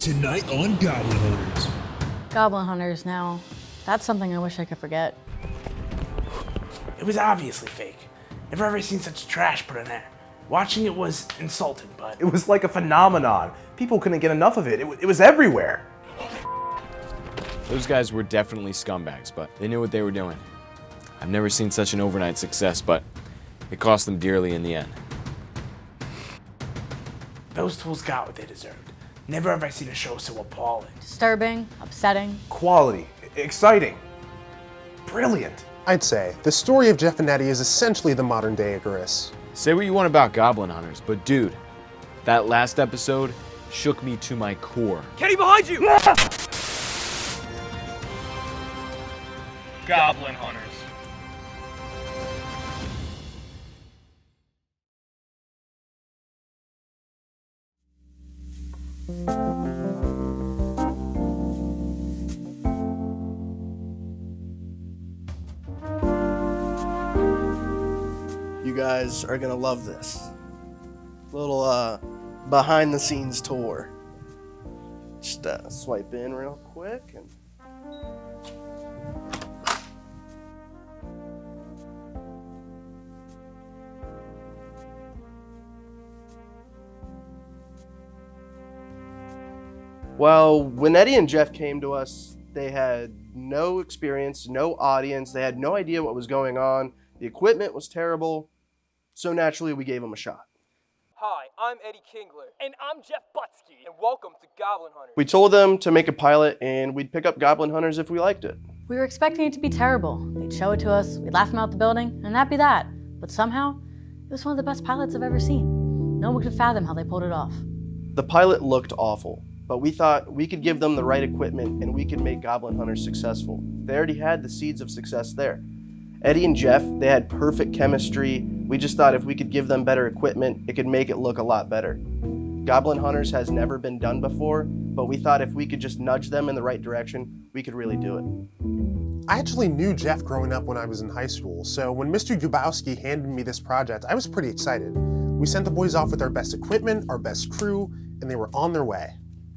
Tonight on Goblin Hunters. Goblin Hunters now. That's something I wish I could forget. It was obviously fake. Never ever seen such trash put in there. Watching it was insulting, but... It was like a phenomenon. People couldn't get enough of it. It was everywhere. Those guys were definitely scumbags, but they knew what they were doing. I've never seen such an overnight success, but it cost them dearly in the end. Those tools got what they deserved. Never have I seen a show so appalling. Disturbing, upsetting. Quality, exciting, brilliant. I'd say the story of Jeff and Eddie is essentially the modern day Icarus. Say what you want about Goblin Hunters, but dude, that last episode shook me to my core. Kenny, behind you! Goblin Hunters. You guys are gonna love this. Little behind the scenes tour. Just swipe in real quick and well, when Eddie and Jeff came to us, they had no experience, no audience, they had no idea what was going on. The equipment was terrible, so naturally we gave them a shot. Hi, I'm Eddie Kingler. And I'm Jeff Buttski. And welcome to Goblin Hunters. We told them to make a pilot and we'd pick up Goblin Hunters if we liked it. We were expecting it to be terrible. They'd show it to us, we'd laugh them out the building, and that'd be that. But somehow, it was one of the best pilots I've ever seen. No one could fathom how they pulled it off. The pilot looked awful, but we thought we could give them the right equipment and we could make Goblin Hunters successful. They already had the seeds of success there. Eddie and Jeff, they had perfect chemistry. We just thought if we could give them better equipment, it could make it look a lot better. Goblin Hunters has never been done before, but we thought if we could just nudge them in the right direction, we could really do it. I actually knew Jeff growing up when I was in high school, so when Mr. Goobowski handed me this project, I was pretty excited. We sent the boys off with our best equipment, our best crew, and they were on their way.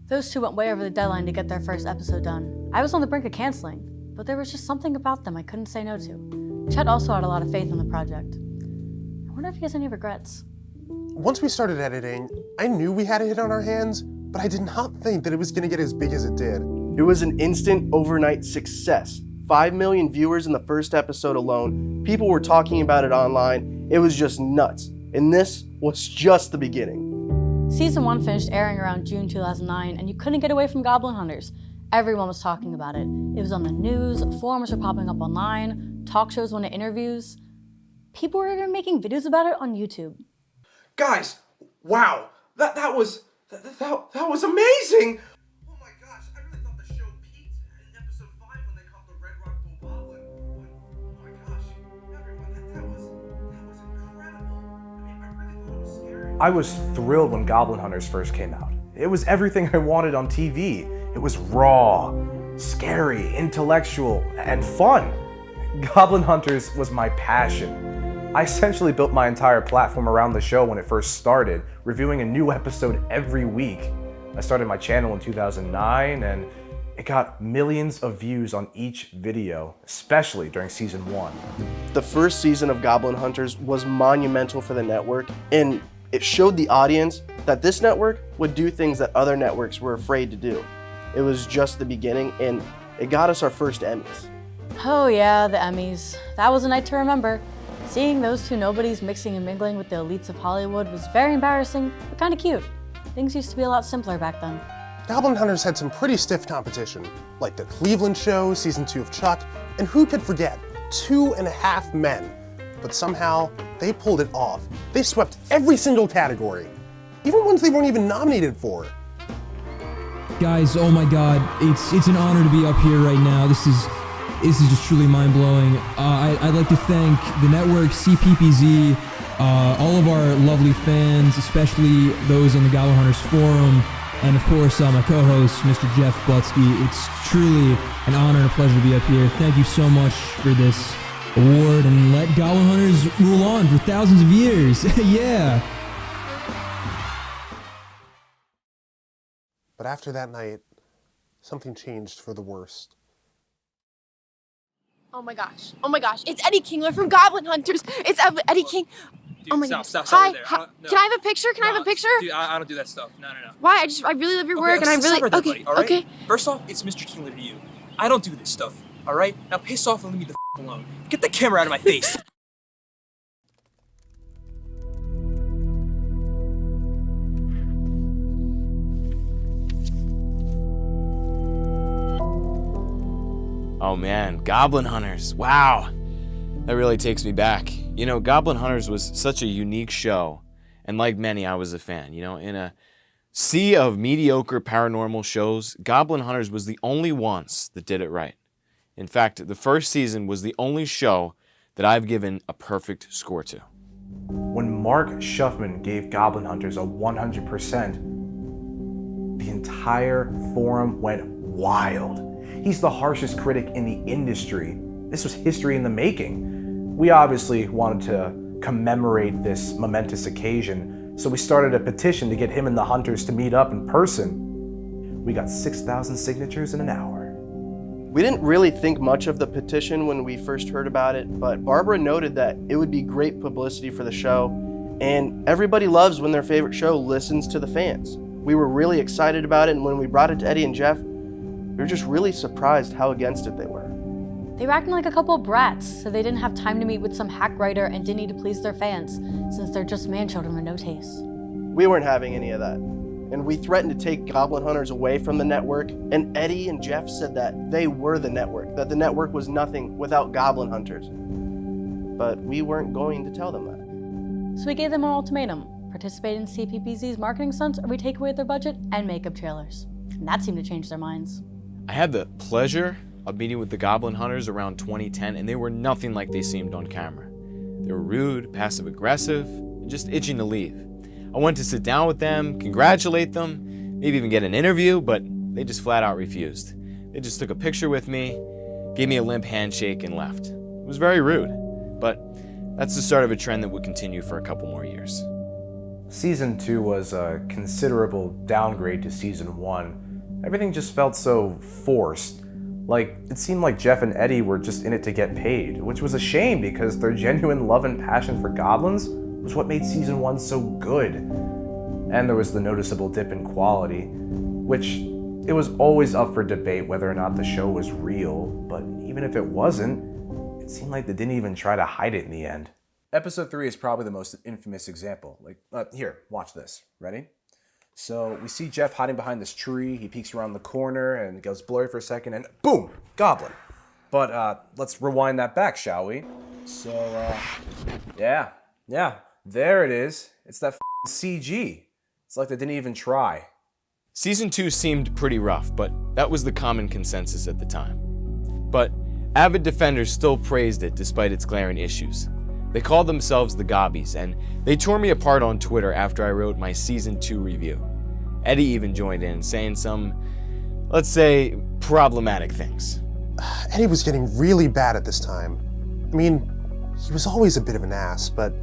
Those two went way over the deadline to get their first episode done. I was on the brink of canceling, but there was just something about them I couldn't say no to. Chet also had a lot of faith in the project. I wonder if he has any regrets. Once we started editing, I knew we had a hit on our hands, but I did not think that it was going to get as big as it did. It was an instant overnight success. 5 million viewers in the first episode alone. People were talking about it online. It was just nuts. And this was just the beginning. Season 1 finished airing around June 2009, and you couldn't get away from Goblin Hunters. Everyone was talking about it. It was on the news, forums were popping up online, talk shows went to interviews. People were even making videos about it on YouTube. Guys, wow, that was amazing. Oh my gosh, I really thought the show peaked in episode 5 when they caught the Red Rock Goblin. Oh my gosh, everyone, that was incredible. I mean, I really thought it was scary. I was thrilled when Goblin Hunters first came out. It was everything I wanted on TV. It was raw, scary, intellectual, and fun. Goblin Hunters was my passion. I essentially built my entire platform around the show when it first started, reviewing a new episode every week. I started my channel in 2009, and it got millions of views on each video, especially during season 1. The first season of Goblin Hunters was monumental for the network, and it showed the audience that this network would do things that other networks were afraid to do. It was just the beginning, and it got us our first Emmys. Oh yeah, the Emmys. That was a night to remember. Seeing those two nobodies mixing and mingling with the elites of Hollywood was very embarrassing, but kind of cute. Things used to be a lot simpler back then. Goblin Hunters had some pretty stiff competition, like the Cleveland Show, season 2 of Chuck, and who could forget 2.5 Men. But somehow, they pulled it off. They swept every single category, even ones they weren't even nominated for. Guys, oh my god, it's an honor to be up here right now. This is just truly mind-blowing. I'd like to thank the network, C-PPZ, all of our lovely fans, especially those on the Goblin Hunters forum, and of course my co-host, Mr. Jeff Buttski. It's truly an honor and a pleasure to be up here. Thank you so much for this award, and let Goblin Hunters rule on for thousands of years. Yeah! But after that night, something changed for the worst. Oh my gosh. It's Eddie Kingler from Goblin Hunters. It's Eddie King. Dude, oh my stop, goodness. stop Hi. right there. Hi. No. Can I have a picture? Can I have a picture? Dude, I don't do that stuff. No. Why? I really love your work, and I really. Stop right there, Okay. buddy, all right? Okay. First off, it's Mr. Kingler to you. I don't do this stuff. All right? Now piss off and leave me the alone. Get the camera out of my face. Oh man, Goblin Hunters. Wow. That really takes me back. You know, Goblin Hunters was such a unique show, and like many, I was a fan. You know, in a sea of mediocre paranormal shows, Goblin Hunters was the only ones that did it right. In fact, the first season was the only show that I've given a perfect score to. When Mark Schuffman gave Goblin Hunters a 100%, the entire forum went wild. He's the harshest critic in the industry. This was history in the making. We obviously wanted to commemorate this momentous occasion, so we started a petition to get him and the Hunters to meet up in person. We got 6,000 signatures in an hour. We didn't really think much of the petition when we first heard about it, but Barbra noted that it would be great publicity for the show, and everybody loves when their favorite show listens to the fans. We were really excited about it, and when we brought it to Eddie and Jeff, we were just really surprised how against it they were. They were acting like a couple of brats, so they didn't have time to meet with some hack writer and didn't need to please their fans, since they're just man-children with no taste. We weren't having any of that. And we threatened to take Goblin Hunters away from the network, and Eddie and Jeff said that they were the network, that the network was nothing without Goblin Hunters. But we weren't going to tell them that. So we gave them an ultimatum: participate in C-PPZ's marketing stunts, or we take away their budget and makeup trailers. And that seemed to change their minds. I had the pleasure of meeting with the Goblin Hunters around 2010, and they were nothing like they seemed on camera. They were rude, passive-aggressive, and just itching to leave. I went to sit down with them, congratulate them, maybe even get an interview, but they just flat out refused. They just took a picture with me, gave me a limp handshake, and left. It was very rude, but that's the start of a trend that would continue for a couple more years. Season 2 was a considerable downgrade to Season 1. Everything just felt so forced. Like, it seemed like Jeff and Eddie were just in it to get paid, which was a shame because their genuine love and passion for goblins was what made Season 1 so good. And there was the noticeable dip in quality, which it was always up for debate whether or not the show was real, but even if it wasn't, it seemed like they didn't even try to hide it in the end. Episode 3 is probably the most infamous example. Here, watch this. Ready? So we see Jeff hiding behind this tree. He peeks around the corner and goes blurry for a second, and boom, goblin. But let's rewind that back, shall we? So, yeah, there it is. It's that CG. It's like they didn't even try. Season 2 seemed pretty rough, but that was the common consensus at the time. But avid defenders still praised it despite its glaring issues. They called themselves the Gobbies, and they tore me apart on Twitter after I wrote my Season 2 review. Eddie even joined in, saying some, let's say, problematic things. Eddie was getting really bad at this time. I mean, he was always a bit of an ass, but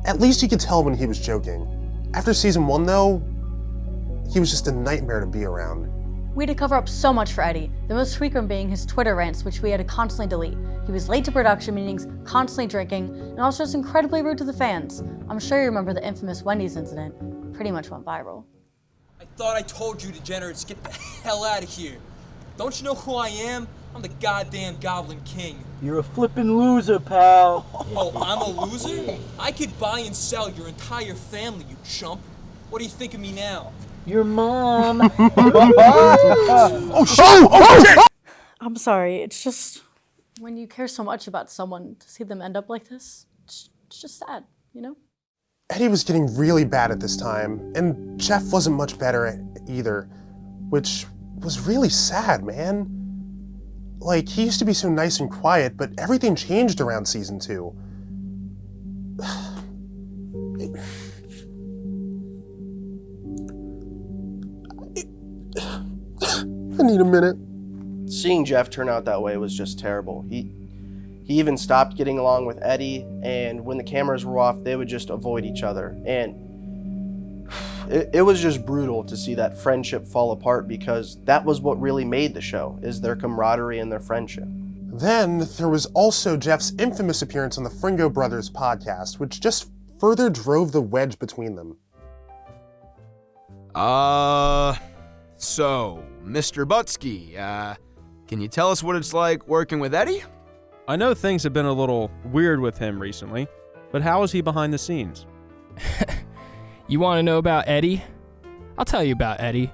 at least you could tell when he was joking. After Season 1, though, he was just a nightmare to be around. We had to cover up so much for Eddie, the most frequent being his Twitter rants, which we had to constantly delete. He was late to production meetings, constantly drinking, and also just incredibly rude to the fans. I'm sure you remember the infamous Wendy's incident. Pretty much went viral. I thought I told you degenerates, get the hell out of here. Don't you know who I am? I'm the goddamn Goblin King. You're a flippin' loser, pal. Oh, I'm a loser? I could buy and sell your entire family, you chump. What do you think of me now? Your mom. Oh shit! I'm sorry, it's just when you care so much about someone, to see them end up like this, it's just sad, you know? Eddie was getting really bad at this time, and Jeff wasn't much better either, which was really sad, man. Like, he used to be so nice and quiet, but everything changed around Season 2. I need a minute. Seeing Jeff turn out that way was just terrible. He even stopped getting along with Eddie, and when the cameras were off, they would just avoid each other. And it was just brutal to see that friendship fall apart, because that was what really made the show, is their camaraderie and their friendship. Then there was also Jeff's infamous appearance on the Fringo Brothers podcast, which just further drove the wedge between them. So, Mr. Buttski, can you tell us what it's like working with Eddie? I know things have been a little weird with him recently, but how is he behind the scenes? You want to know about Eddie? I'll tell you about Eddie.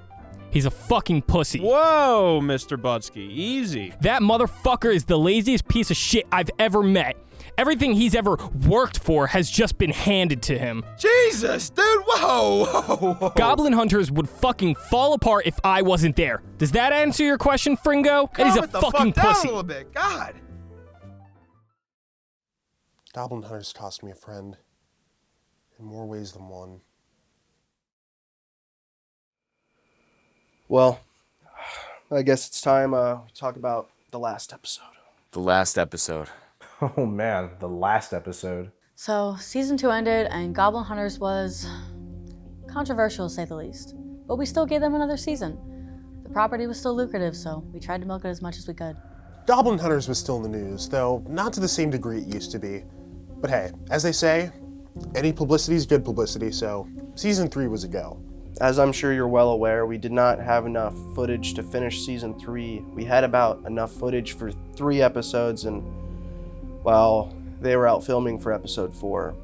He's a fucking pussy. Whoa, Mr. Buttski, easy. That motherfucker is the laziest piece of shit I've ever met. Everything he's ever worked for has just been handed to him. Jesus, dude, whoa. Goblin Hunters would fucking fall apart if I wasn't there. Does that answer your question, Fringo? Eddie's a fucking pussy. A little bit. God. Goblin Hunters cost me a friend, in more ways than one. Well, I guess it's time we talk about the last episode. The last episode. Oh man, the last episode. So, season 2 ended, and Goblin Hunters was controversial, to say the least. But we still gave them another season. The property was still lucrative, so we tried to milk it as much as we could. Goblin Hunters was still in the news, though not to the same degree it used to be. But hey, as they say, any publicity is good publicity, so season 3 was a go. As I'm sure you're well aware, we did not have enough footage to finish season 3. We had about enough footage for 3 episodes, and while they were out filming for episode 4,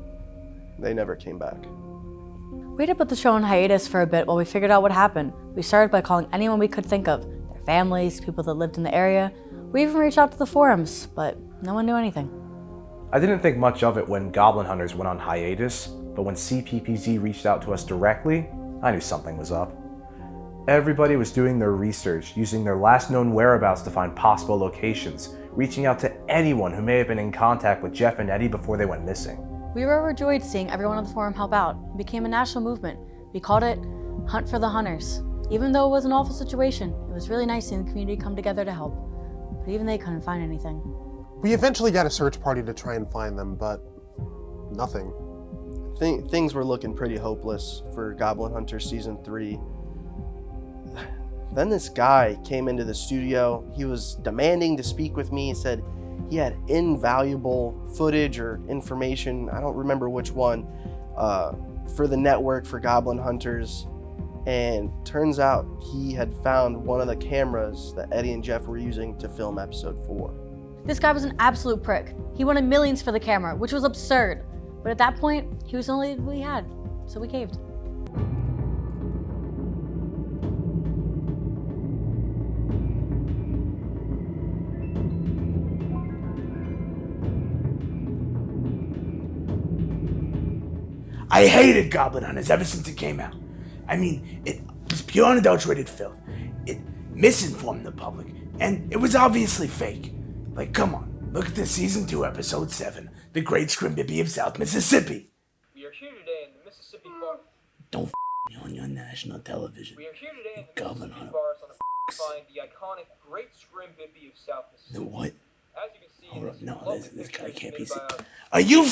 they never came back. We had to put the show on hiatus for a bit while we figured out what happened. We started by calling anyone we could think of, their families, people that lived in the area. We even reached out to the forums, but no one knew anything. I didn't think much of it when Goblin Hunters went on hiatus, but when C-PPZ reached out to us directly, I knew something was up. Everybody was doing their research, using their last known whereabouts to find possible locations, reaching out to anyone who may have been in contact with Jeff and Eddie before they went missing. We were overjoyed seeing everyone on the forum help out. It became a national movement. We called it Hunt for the Hunters. Even though it was an awful situation, it was really nice seeing the community come together to help. But even they couldn't find anything. We eventually got a search party to try and find them, but nothing. Things were looking pretty hopeless for Goblin Hunters season 3. Then this guy came into the studio. He was demanding to speak with me. He said he had invaluable footage or information, I don't remember which one, for the network for Goblin Hunters. And turns out he had found one of the cameras that Eddie and Jeff were using to film episode 4. This guy was an absolute prick. He wanted millions for the camera, which was absurd. But at that point, he was the only we had, so we caved. I hated Goblin Hunters ever since it came out. I mean, it was pure unadulterated filth. It misinformed the public, and it was obviously fake. Like, come on, look at the season 2, episode 7, The Great Scrimbippy of South Mississippi. We are here today in the Mississippi Forest. Don't me on your national television. We are here today in the Goblin Mississippi Hunter. Forest on a find the iconic Great Scrimbippy of South Mississippi. The what? As you can see, Hold up, no, lovely this guy picture can't be made by our Are you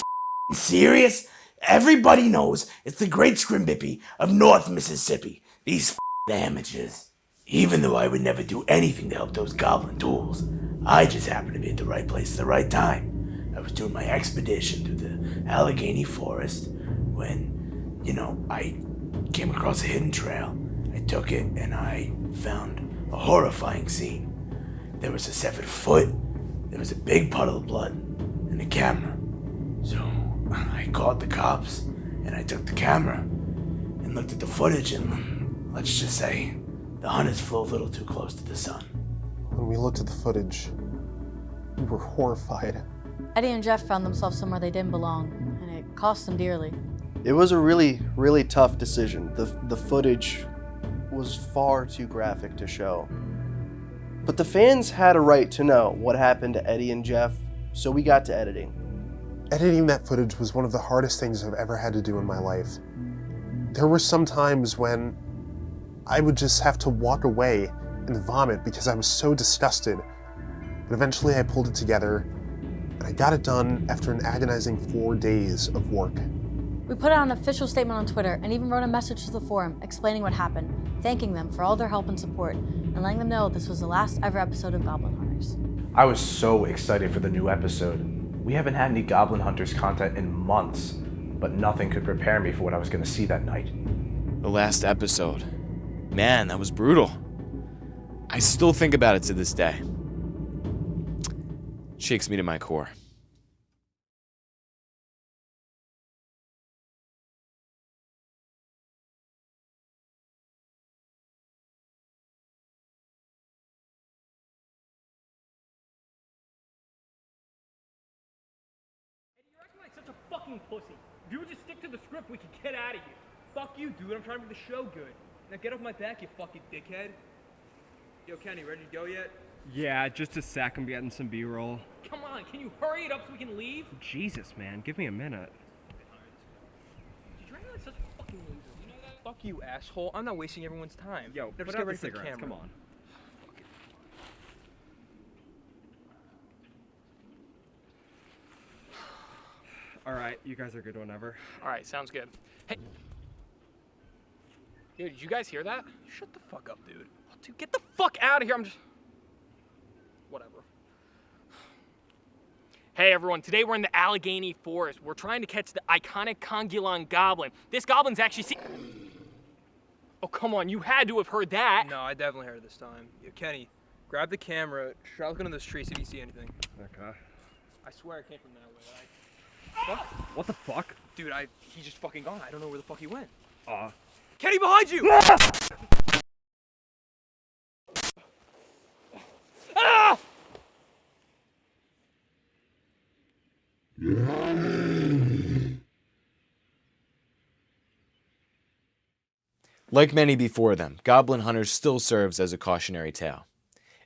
serious? Everybody knows it's the Great Scrimbippy of North Mississippi. These amateurs. Even though I would never do anything to help those goblin tools, I just happened to be at the right place at the right time. I was doing my expedition through the Allegheny Forest when, I came across a hidden trail. I took it and I found a horrifying scene. There was a severed foot, there was a big puddle of blood, and a camera. So I called the cops and I took the camera and looked at the footage, and let's just say the hunters flew a little too close to the sun. When we looked at the footage, we were horrified. Eddie and Jeff found themselves somewhere they didn't belong, and it cost them dearly. It was a really, really tough decision. The footage was far too graphic to show. But the fans had a right to know what happened to Eddie and Jeff, so we got to editing. Editing that footage was one of the hardest things I've ever had to do in my life. There were some times when I would just have to walk away and vomit because I was so disgusted. But eventually I pulled it together, and I got it done after an agonizing 4 days of work. We put out an official statement on Twitter and even wrote a message to the forum explaining what happened, thanking them for all their help and support, and letting them know this was the last ever episode of Goblin Hunters. I was so excited for the new episode. We haven't had any Goblin Hunters content in months, but nothing could prepare me for what I was going to see that night. The last episode. Man, that was brutal. I still think about it to this day. It shakes me to my core. Such a fucking pussy. If you would just stick to the script, we could get out of here. Fuck you, dude. I'm trying to make the show good. Now get off my back, you fucking dickhead. Yo, Kenny, ready to go yet? Yeah, just a sec. I'm getting some B-roll. Come on, can you hurry it up so we can leave? Jesus, man. Give me a minute. Did you like such a fucking loser? You know that? Fuck you, asshole. I'm not wasting everyone's time. Yo, now put just out get the ready for the cigarettes. camera. Come on. All right, you guys are good whenever. All right, sounds good. Hey. Yo, did you guys hear that? Shut the fuck up, dude. Oh, dude, get the fuck out of here. I'm just... Whatever. Hey, everyone. Today we're in the Allegheny Forest. We're trying to catch the iconic Kongulon goblin. This goblin's actually Oh, come on. You had to have heard that. No, I definitely heard it this time. Yo, Kenny, grab the camera. Try looking in those trees see if you see anything. Okay. I swear it came from that way. What? What the fuck? Dude, he's just fucking gone. I don't know where the fuck he went. Kenny, behind you! Ah! Like many before them, Goblin Hunters still serves as a cautionary tale.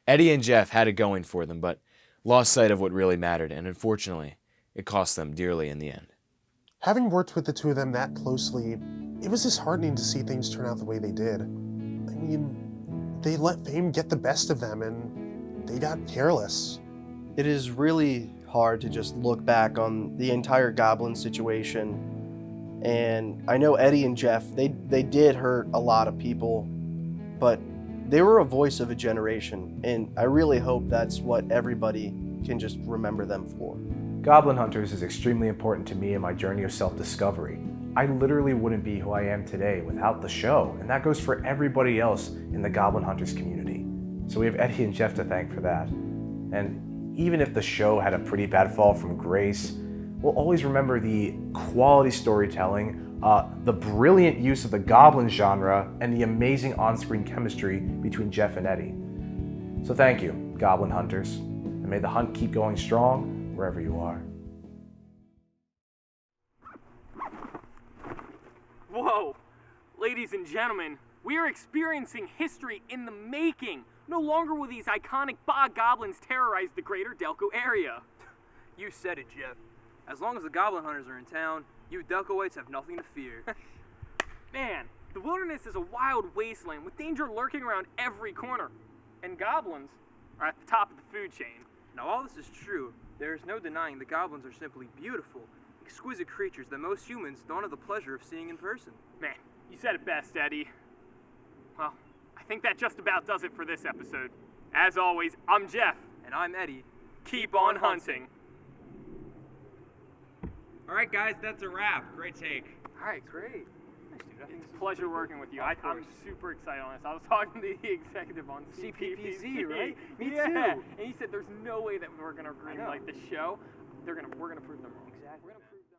Eddie and Jeff had it going for them, but lost sight of what really mattered, and unfortunately, it cost them dearly in the end. Having worked with the two of them that closely, it was disheartening to see things turn out the way they did. I mean, they let fame get the best of them and they got careless. It is really hard to just look back on the entire Goblin situation. And I know Eddie and Jeff, they did hurt a lot of people, but they were a voice of a generation. And I really hope that's what everybody can just remember them for. Goblin Hunters is extremely important to me in my journey of self-discovery. I literally wouldn't be who I am today without the show, and that goes for everybody else in the Goblin Hunters community. So we have Eddie and Jeff to thank for that. And even if the show had a pretty bad fall from grace, we'll always remember the quality storytelling, the brilliant use of the Goblin genre, and the amazing on-screen chemistry between Jeff and Eddie. So thank you, Goblin Hunters, and may the hunt keep going strong wherever you are. Whoa! Ladies and gentlemen, we are experiencing history in the making. No longer will these iconic bog goblins terrorize the greater Delco area. You said it, Jeff. As long as the Goblin Hunters are in town, you Delcoites have nothing to fear. Man, the wilderness is a wild wasteland with danger lurking around every corner. And goblins are at the top of the food chain. Now all this is true. There is no denying the goblins are simply beautiful, exquisite creatures that most humans don't have the pleasure of seeing in person. Man, you said it best, Eddie. Well, I think that just about does it for this episode. As always, I'm Jeff. And I'm Eddie. Keep on hunting. All right, guys, that's a wrap. Great take. All right, great. Thanks, dude. It's a pleasure working with you. I'm super excited on this. I was talking to the executive on C-PPZ, right? Me too. And he said there's no way that we're gonna greenlight the show. We're gonna prove them wrong. Exactly. We're gonna prove them